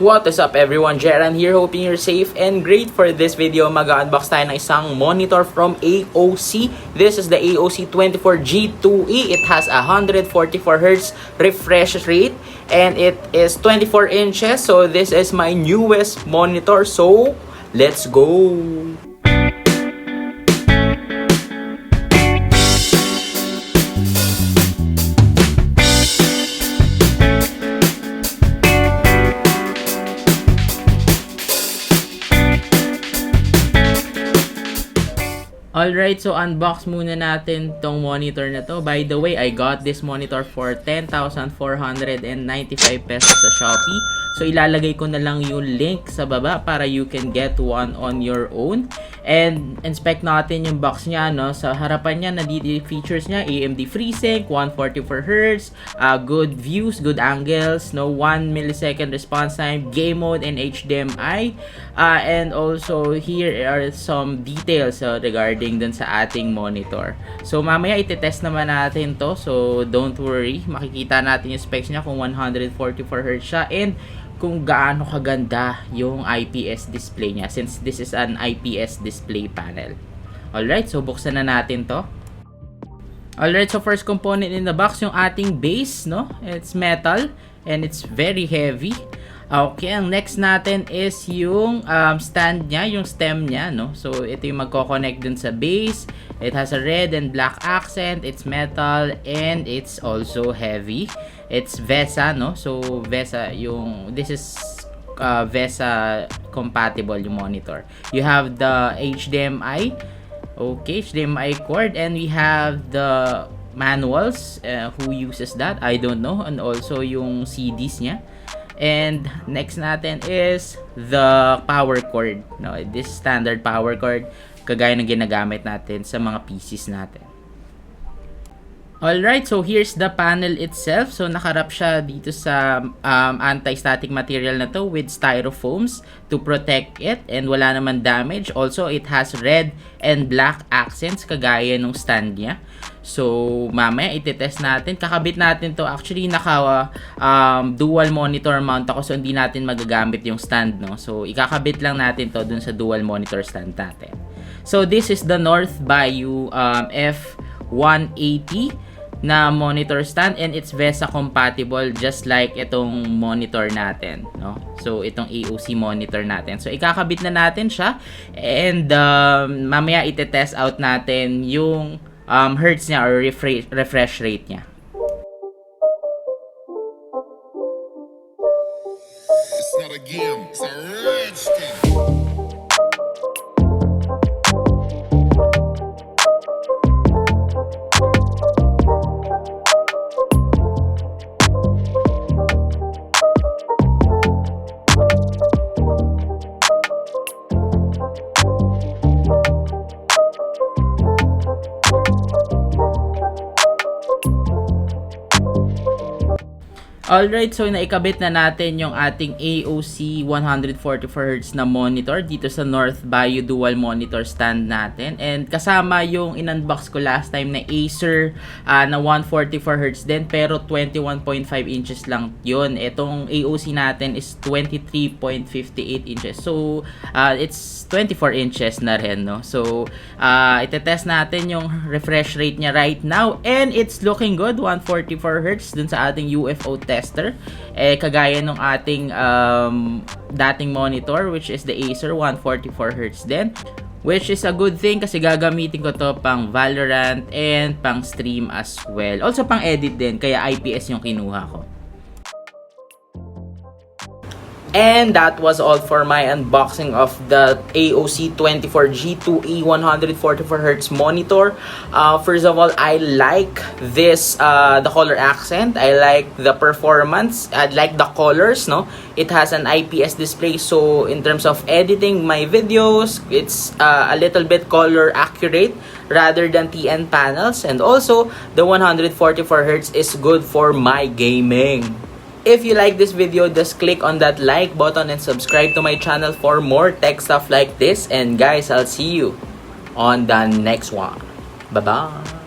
What is up everyone, Jeran here, hoping you're safe and great. For this video, mag-unbox tayo ng isang monitor from AOC. This is the AOC 24G2E. It has 144Hz refresh rate and it is 24 inches. So this is my newest monitor. So let's go! Alright, so unbox muna natin tong monitor na to. By the way, I got this monitor for 10,495 pesos sa Shopee. So ilalagay ko na lang yung link sa baba para you can get one on your own. And inspect natin yung box niya, no? Sa harapan niya, nandito yung features niya: AMD FreeSync, 144Hz, good views, good angles, no, 1 millisecond response time, game mode, and HDMI. And also here are some details regarding dun sa ating monitor. So mamaya itetest naman natin to, so don't worry. Makikita natin yung specs niya kung 144Hz siya and kung gaano kaganda yung IPS display niya, since this is an IPS display panel. Alright, so buksan na natin to. Alright, so first component in the box, yung ating base, no? It's metal and it's very heavy. Okay, ang next natin is yung stand niya, yung stem niya, no? So ito yung magko-connect dun sa base. It has a red and black accent, it's metal, and it's also heavy. It's VESA, no? So VESA yung, this is VESA compatible yung monitor. You have the HDMI, okay, HDMI cord, and we have the manuals. Who uses that? I don't know. And also yung CDs niya. And next natin is the power cord. No, this standard power cord, kagaya ng ginagamit natin sa mga PCs natin. Alright, so here's the panel itself. So nakarap siya dito sa anti-static material na to with styrofoams to protect it and wala naman damage. Also, it has red and black accents kagaya nung stand niya. So mamaya itetest natin. Kakabit natin to. Actually naka dual monitor mount ako, so hindi natin magagamit yung stand, no. So ikakabit lang natin to dun sa dual monitor stand natin. So this is the North Bayou F180 na monitor stand and it's VESA compatible just like itong monitor natin, no? So itong AOC monitor natin. So ikakabit na natin siya and mamaya itetest out natin yung hertz niya or refresh rate niya. It's not a game, it's a rich thing. Alright, so naikabit na natin yung ating AOC 144Hz na monitor dito sa North Bayou dual monitor stand natin. And kasama yung in-unbox ko last time na Acer na 144Hz din, pero 21.5 inches lang yun. Itong AOC natin is 23.58 inches. So it's 24 inches na rin, no? So itetest natin yung refresh rate niya right now and it's looking good, 144Hz dun sa ating UFO tester. Kagaya nung ating dating monitor, which is the Acer 144Hz din, which is a good thing kasi gagamitin ko to pang Valorant and pang stream as well, also pang edit din, kaya IPS yung kinuha ko. And that was all for my unboxing of the AOC 24G2E 144Hz monitor. First of all, I like this, the color accent. I like the performance. I like the colors, no? It has an IPS display, so in terms of editing my videos, it's a little bit color accurate rather than TN panels. And also, the 144Hz is good for my gaming. If you like this video, just click on that like button and subscribe to my channel for more tech stuff like this. And guys, I'll see you on the next one. Bye-bye.